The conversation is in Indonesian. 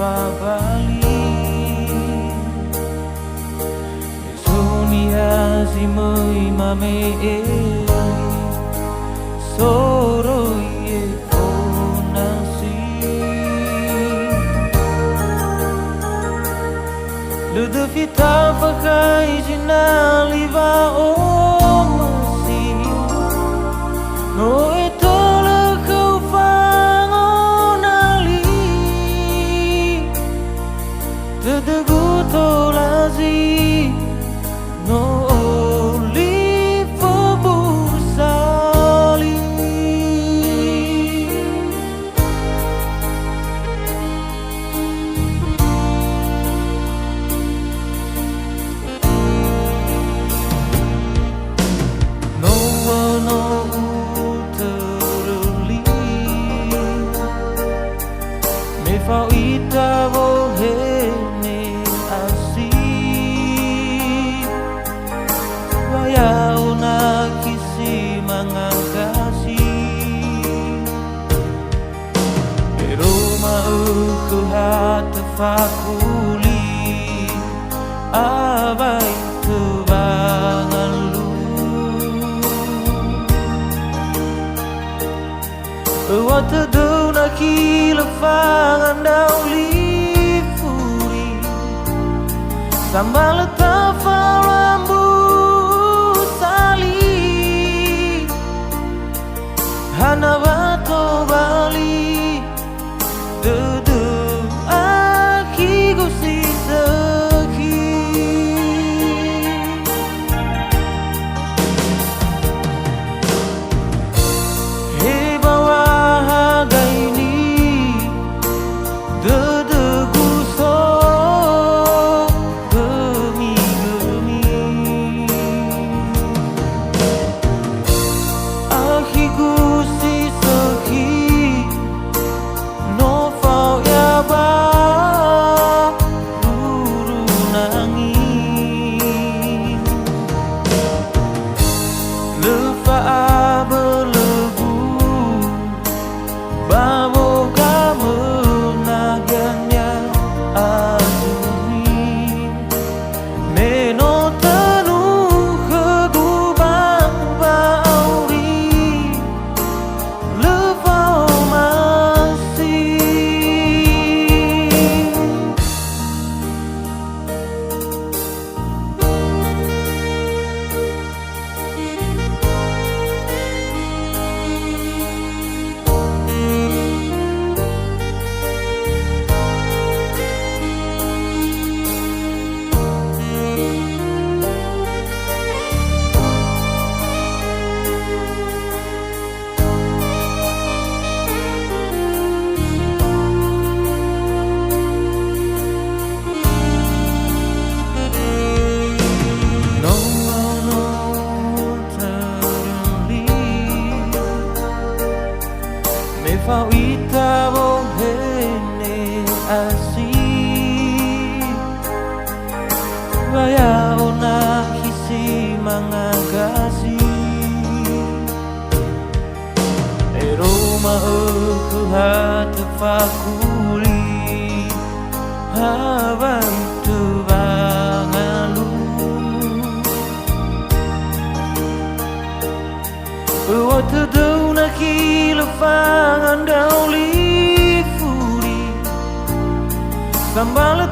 Bali Sonia si mui mame soro ye fonasi Le de vita pakai jinali va o masi no etola kau fangonali de gutolazi no livo busali no no terli me fa ita vo hene asi ya una kisi mangakasi pero mau ku hata fakuli abai tubangan lu Wata dona kila fangan dauli furi Sambal tafalambu Hanawato Bali Dudu aki gusi seki Hei bawa harga ini Dudu guso gemi-gemi Aki gusi Fa ita vo hene asi Waya ona kisi mangagasi Eroma aku hata fakuli Habai tu bangalu Wata dona kila fangan dauli furi Sambal